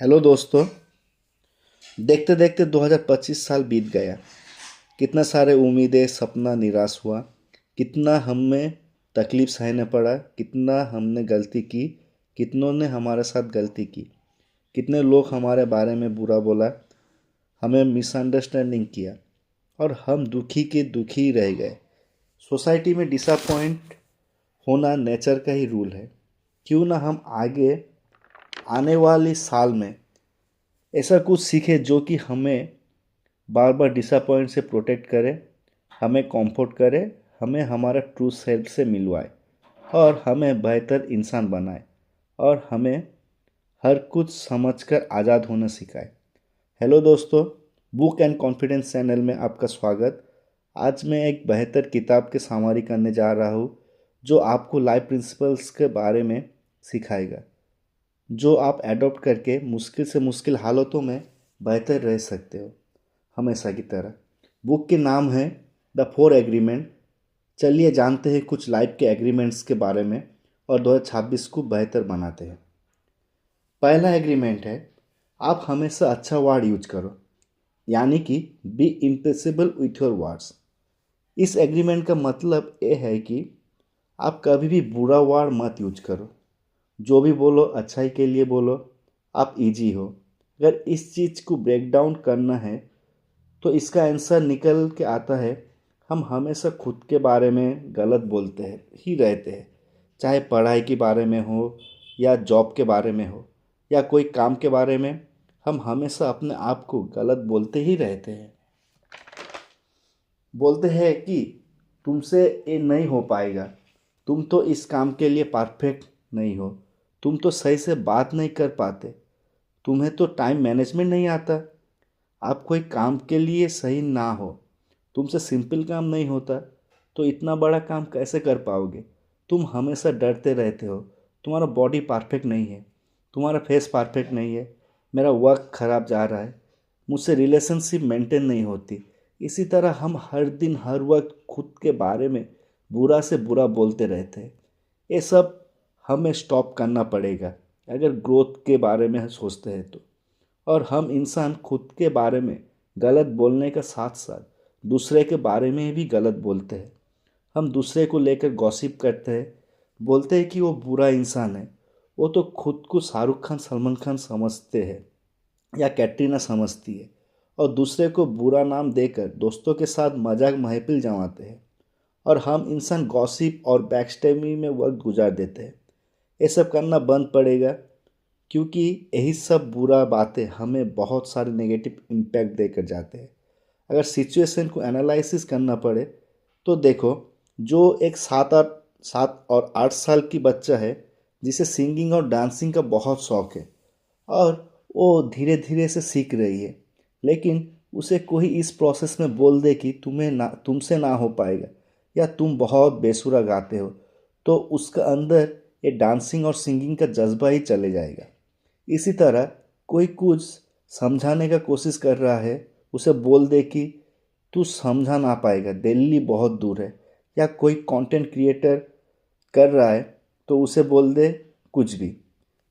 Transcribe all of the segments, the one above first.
Hello दोस्तों। देखते देखते 2025 साल बीत गया। कितना सारे उम्मीदें सपना निराश हुआ। कितना हमें तकलीफ सहने पड़ा, कितना हमने गलती की, कितनों ने हमारे साथ गलती की, कितने लोग हमारे बारे में बुरा बोला, हमें मिसअंडरस्टैंडिंग किया और हम दुखी के दुखी रह गए। सोसाइटी में डिसअपॉइंट होना नेचर का ही रूल है। क्यों ना हम आगे आने वाली साल में ऐसा कुछ सीखे जो कि हमें बार बार डिसअपॉइंट से प्रोटेक्ट करे, हमें कंफर्ट करे, हमें हमारा ट्रू सेल्फ से मिलवाए और हमें बेहतर इंसान बनाए और हमें हर कुछ समझकर आज़ाद होना सिखाए। हेलो दोस्तों, बुक एंड कॉन्फिडेंस चैनल में आपका स्वागत। आज मैं एक बेहतर किताब के समरी करने जा रहा हूँ जो आपको लाइफ प्रिंसिपल्स के बारे में सिखाएगा, जो आप एडॉप्ट करके मुश्किल से मुश्किल हालातों में बेहतर रह सकते हो हमेशा की तरह। बुक के नाम है द फोर एग्रीमेंट। चलिए जानते हैं कुछ लाइफ के एग्रीमेंट्स के बारे में और 2026 को बेहतर बनाते हैं। पहला एग्रीमेंट है, आप हमेशा अच्छा वर्ड यूज करो, यानी कि बी इम्पेसिबल विथ योर वर्ड्स। इस एग्रीमेंट का मतलब ये है कि आप कभी भी बुरा वर्ड मत यूज करो। जो भी बोलो अच्छाई के लिए बोलो। आप इजी हो। अगर इस चीज़ को ब्रेक डाउन करना है तो इसका आंसर निकल के आता है, हम हमेशा खुद के बारे में गलत बोलते हैं ही रहते हैं। चाहे पढ़ाई के बारे में हो या जॉब के बारे में हो या कोई काम के बारे में, हम हमेशा अपने आप को गलत बोलते ही रहते हैं। बोलते हैं कि तुमसे ये नहीं हो पाएगा, तुम तो इस काम के लिए परफेक्ट नहीं हो, तुम तो सही से बात नहीं कर पाते, तुम्हें तो टाइम मैनेजमेंट नहीं आता, आप कोई काम के लिए सही ना हो, तुमसे सिंपल काम नहीं होता तो इतना बड़ा काम कैसे कर पाओगे, तुम हमेशा डरते रहते हो, तुम्हारा बॉडी परफेक्ट नहीं है, तुम्हारा फेस परफेक्ट नहीं है, मेरा वर्क खराब जा रहा है, मुझसे रिलेशनशिप मेंटेन नहीं होती। इसी तरह हम हर दिन हर वक्त खुद के बारे में बुरा से बुरा बोलते रहते हैं। ये सब हमें स्टॉप करना पड़ेगा अगर ग्रोथ के बारे में सोचते हैं तो। और हम इंसान खुद के बारे में गलत बोलने के साथ साथ दूसरे के बारे में भी गलत बोलते हैं। हम दूसरे को लेकर गॉसिप करते हैं, बोलते हैं कि वो बुरा इंसान है, वो तो खुद को शाहरुख खान सलमान खान समझते हैं या कैटरीना समझती है, और दूसरे को बुरा नाम देकर दोस्तों के साथ मजाक महफिल जमाते हैं। और हम इंसान गॉसिप और बैकस्टैबिंग में वक्त गुजार देते हैं। ये सब करना बंद पड़ेगा, क्योंकि यही सब बुरा बातें हमें बहुत सारे नेगेटिव इम्पैक्ट देकर जाते हैं। अगर सिचुएशन को एनालिसिस करना पड़े तो देखो, जो एक 7 और 8 साल की बच्चा है जिसे सिंगिंग और डांसिंग का बहुत शौक है और वो धीरे धीरे से सीख रही है, लेकिन उसे कोई इस प्रोसेस में बोल दे कि तुमसे ना हो पाएगा या तुम बहुत बेसुरा गाते हो, तो उसका अंदर ये डांसिंग और सिंगिंग का जज्बा ही चले जाएगा। इसी तरह कोई कुछ समझाने का कोशिश कर रहा है, उसे बोल दे कि तू समझा ना पाएगा, दिल्ली बहुत दूर है। या कोई कंटेंट क्रिएटर कर रहा है तो उसे बोल दे कुछ भी।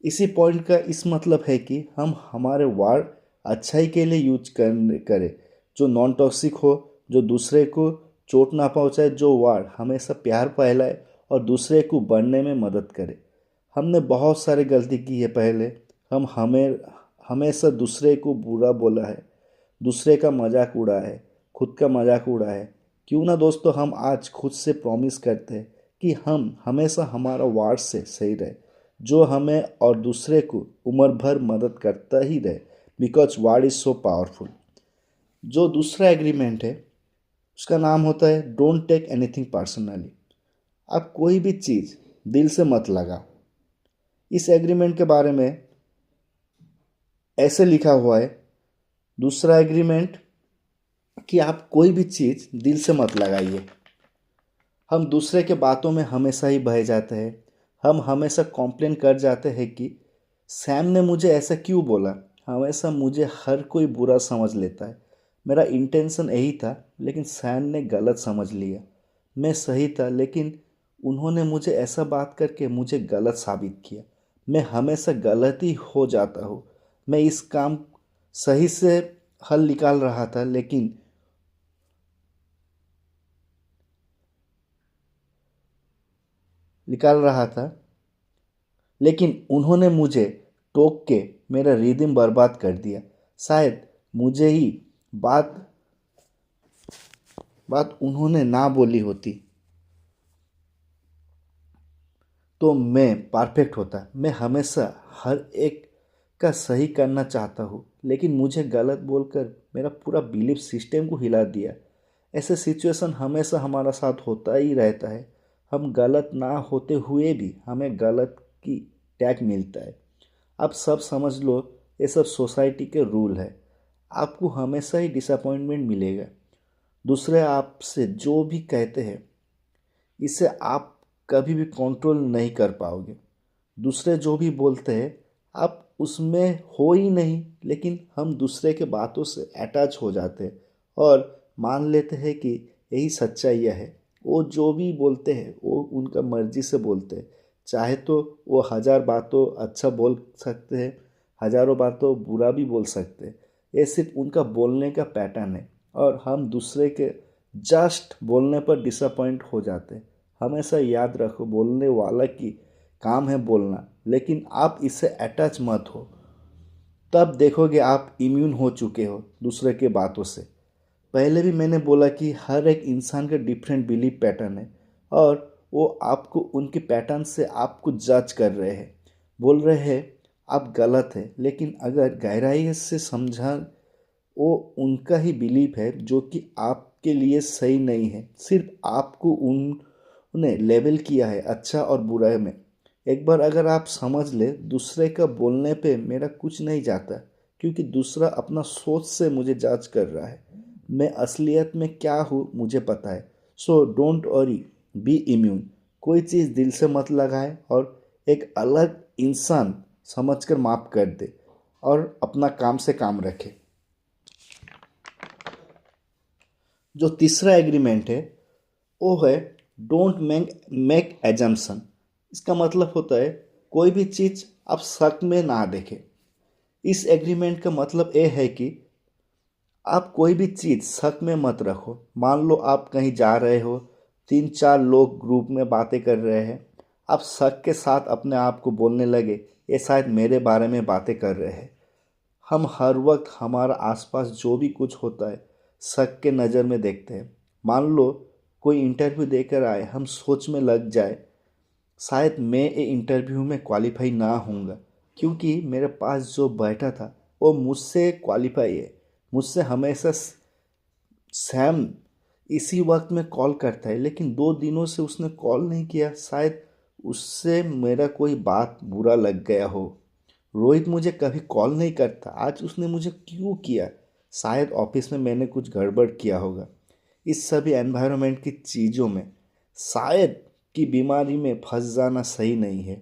इसी पॉइंट का इस मतलब है कि हम हमारे वर्ड अच्छाई के लिए यूज करें, जो नॉन टॉक्सिक हो, जो दूसरे को चोट ना पहुंचाए, जो वर्ड हमेशा प्यार फैलाए और दूसरे को बढ़ने में मदद करे। हमने बहुत सारी गलती की है पहले। हम हमेशा दूसरे को बुरा बोला है, दूसरे का मजाक उड़ा है, खुद का मजाक उड़ा है। क्यों ना दोस्तों, हम आज खुद से प्रॉमिस करते हैं कि हम हमेशा हमारा वर्ड से सही रहे, जो हमें और दूसरे को उम्र भर मदद करता ही रहे, because word is so powerful. जो दूसरा एग्रीमेंट है उसका नाम होता है डोंट टेक एनीथिंग पर्सनली। आप कोई भी चीज़ दिल से मत लगाओ। इस एग्रीमेंट के बारे में ऐसे लिखा हुआ है, दूसरा एग्रीमेंट, कि आप कोई भी चीज़ दिल से मत लगाइए। हम दूसरे के बातों में हमेशा ही बह जाते हैं। हम हमेशा कॉम्प्लेन कर जाते हैं कि सैम ने मुझे ऐसा क्यों बोला। हमेशा मुझे हर कोई बुरा समझ लेता है, मेरा इंटेंशन यही था लेकिन सैम ने गलत समझ लिया। मैं सही था लेकिन उन्होंने मुझे ऐसा बात करके मुझे गलत साबित किया। मैं हमेशा गलत ही हो जाता हूँ। मैं इस काम सही से हल निकाल रहा था, लेकिन उन्होंने मुझे टोक के मेरा रिदम बर्बाद कर दिया। शायद मुझे ही बात बात उन्होंने ना बोली होती तो मैं परफेक्ट होता। मैं हमेशा हर एक का सही करना चाहता हूँ, लेकिन मुझे गलत बोलकर मेरा पूरा बिलीफ सिस्टम को हिला दिया। ऐसे सिचुएशन हमेशा हमारा साथ होता ही रहता है। हम गलत ना होते हुए भी हमें गलत की टैग मिलता है। आप सब समझ लो, ये सब सोसाइटी के रूल है। आपको हमेशा ही डिसअपॉइंटमेंट मिलेगा। दूसरे आपसे जो भी कहते हैं, इसे आप कभी भी कंट्रोल नहीं कर पाओगे। दूसरे जो भी बोलते हैं, आप उसमें हो ही नहीं, लेकिन हम दूसरे के बातों से अटैच हो जाते हैं और मान लेते हैं कि यही सच्चाई है। वो जो भी बोलते हैं वो उनका मर्जी से बोलते हैं। चाहे तो वो 1000 बातों अच्छा बोल सकते हैं, हज़ारों बातों बुरा भी बोल सकते हैं। ये सिर्फ उनका बोलने का पैटर्न है और हम दूसरे के जस्ट बोलने पर डिसअपॉइंट हो जाते हैं। हमेशा याद रखो, बोलने वाला की काम है बोलना, लेकिन आप इससे अटैच मत हो। तब देखोगे आप इम्यून हो चुके हो दूसरे के बातों से। पहले भी मैंने बोला कि हर एक इंसान का डिफरेंट बिलीफ पैटर्न है और वो आपको उनके पैटर्न से आपको जज कर रहे हैं, बोल रहे हैं आप गलत है। लेकिन अगर गहराई से समझा, वो उनका ही बिलीफ है जो कि आपके लिए सही नहीं है। सिर्फ आपको उन्हें लेबल किया है अच्छा और बुरा में। एक बार अगर आप समझ ले, दूसरे का बोलने पे मेरा कुछ नहीं जाता, क्योंकि दूसरा अपना सोच से मुझे जज कर रहा है। मैं असलियत में क्या हूँ मुझे पता है। So don't worry, be immune. कोई चीज़ दिल से मत लगाए और एक अलग इंसान समझकर माफ़ कर दे और अपना काम से काम रखे। जो तीसरा एग्रीमेंट है वो है डोंट मेक एजम्पशन। इसका मतलब होता है कोई भी चीज़ आप शक में ना देखें। इस एग्रीमेंट का मतलब ये है कि आप कोई भी चीज़ शक में मत रखो। मान लो आप कहीं जा रहे हो, 3-4 लोग ग्रुप में बातें कर रहे हैं, आप शक के साथ अपने आप को बोलने लगे ये शायद मेरे बारे में बातें कर रहे हैं। हम हर वक्त हमारा आसपास जो भी कुछ होता है शक के नज़र में देखते हैं। मान लो कोई इंटरव्यू देकर आए, हम सोच में लग जाए शायद मैं ये इंटरव्यू में क्वालिफाई ना होऊंगा, क्योंकि मेरे पास जो बैठा था वो मुझसे क्वालिफाई है। मुझसे हमेशा सैम इसी वक्त में कॉल करता है, लेकिन 2 दिनों से उसने कॉल नहीं किया। शायद उससे मेरा कोई बात बुरा लग गया हो। रोहित मुझे कभी कॉल नहीं करता, आज उसने मुझे क्यों किया? शायद ऑफिस में मैंने कुछ गड़बड़ किया होगा। इस सभी एनवायरनमेंट की चीज़ों में शायद की बीमारी में फंस जाना सही नहीं है।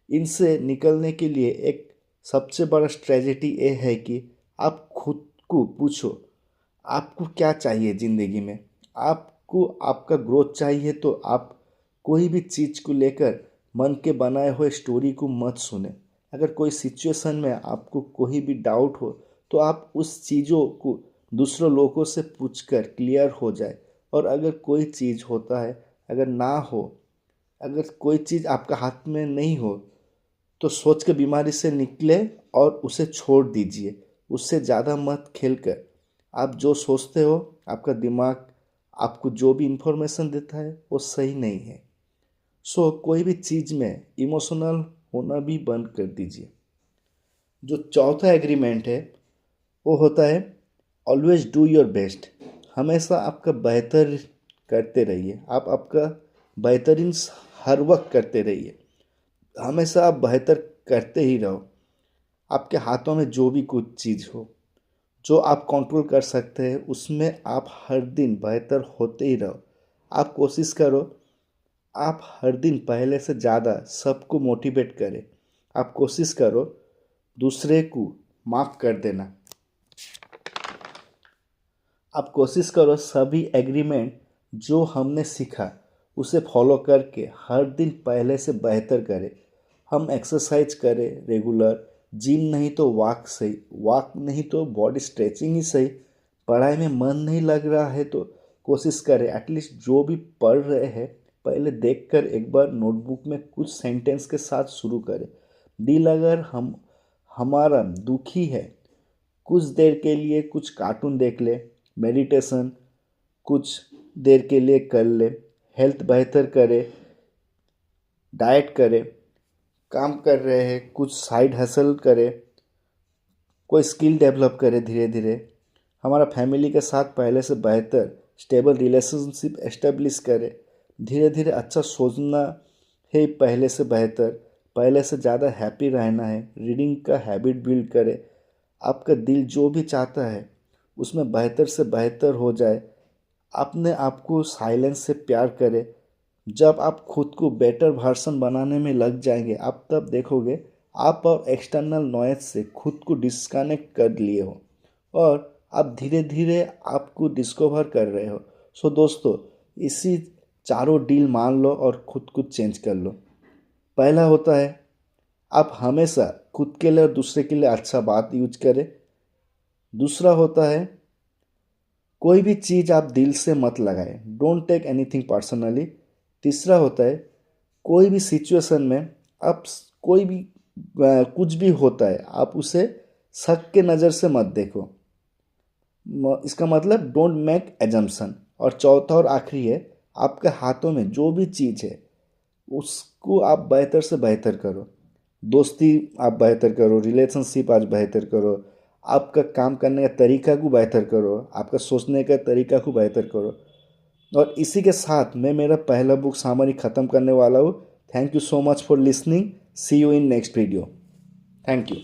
इनसे निकलने के लिए एक सबसे बड़ा स्ट्रेटजी ये है कि आप खुद को पूछो आपको क्या चाहिए ज़िंदगी में। आपको आपका ग्रोथ चाहिए तो आप कोई भी चीज़ को लेकर मन के बनाए हुए स्टोरी को मत सुने। अगर कोई सिचुएशन में आपको कोई भी डाउट हो तो आप उस चीज़ों को दूसरों लोगों से पूछकर क्लियर हो जाए। और अगर कोई चीज़ होता है, अगर ना हो, अगर कोई चीज़ आपका हाथ में नहीं हो तो सोच के बीमारी से निकले और उसे छोड़ दीजिए। उससे ज़्यादा मत खेल कर। आप जो सोचते हो, आपका दिमाग आपको जो भी इंफॉर्मेशन देता है वो सही नहीं है। सो कोई भी चीज़ में इमोशनल होना भी बंद कर दीजिए। जो चौथा एग्रीमेंट है वो होता है ऑलवेज डू योर बेस्ट। हमेशा आपका बेहतर करते रहिए। आप आपका बेहतरीन हर वक्त करते रहिए। हमेशा आप बेहतर करते ही रहो। आपके हाथों में जो भी कुछ चीज़ हो जो आप कंट्रोल कर सकते हैं, उसमें आप हर दिन बेहतर होते ही रहो। आप कोशिश करो आप हर दिन पहले से ज़्यादा सबको मोटिवेट करें। आप कोशिश करो दूसरे को माफ़ कर देना। आप कोशिश करो सभी एग्रीमेंट जो हमने सीखा उसे फॉलो करके हर दिन पहले से बेहतर करें। हम एक्सरसाइज करें रेगुलर, जिम नहीं तो वॉक सही, वॉक नहीं तो बॉडी स्ट्रेचिंग ही सही। पढ़ाई में मन नहीं लग रहा है तो कोशिश करें, एटलीस्ट जो भी पढ़ रहे हैं पहले देखकर एक बार नोटबुक में कुछ सेंटेंस के साथ शुरू करें। दिल अगर हम हमारा दुखी है, कुछ देर के लिए कुछ कार्टून देख ले, मेडिटेशन कुछ देर के लिए कर ले, हेल्थ बेहतर करे, डाइट करे, काम कर रहे हैं कुछ साइड हसल करे, कोई स्किल डेवलप करे धीरे धीरे, हमारा फैमिली के साथ पहले से बेहतर स्टेबल रिलेशनशिप एस्टेब्लिश करे, धीरे धीरे अच्छा सोचना है, पहले से बेहतर, पहले से ज़्यादा हैप्पी रहना है, रीडिंग का हैबिट बिल्ड करे, आपका दिल जो भी चाहता है उसमें बेहतर से बेहतर हो जाए, अपने आप को साइलेंस से प्यार करें। जब आप खुद को बेटर वर्सन बनाने में लग जाएंगे, आप तब देखोगे आप और एक्सटर्नल नॉइज से खुद को डिस्कनेक्ट कर लिए हो और आप धीरे धीरे आपको डिस्कवर कर रहे हो। सो दोस्तों, इसी चारों डील मान लो और खुद को चेंज कर लो। पहला होता है, आप हमेशा खुद के लिए और दूसरे के लिए अच्छा बात यूज करें। दूसरा होता है, कोई भी चीज़ आप दिल से मत लगाएं, डोंट टेक एनीथिंग पर्सनली। तीसरा होता है, कोई भी सिचुएशन में आप कोई भी कुछ भी होता है आप उसे शक के नज़र से मत देखो, इसका मतलब डोंट मेक एजम्पशन। और चौथा और आखिरी है, आपके हाथों में जो भी चीज़ है उसको आप बेहतर से बेहतर करो। दोस्ती आप बेहतर करो, रिलेशनशिप आज बेहतर करो, आपका काम करने का तरीका को बेहतर करो, आपका सोचने का तरीका को बेहतर करो। और इसी के साथ मैं मेरा पहला बुक सामरी ख़त्म करने वाला हूँ। Thank you so much for listening. See you in next video. Thank you.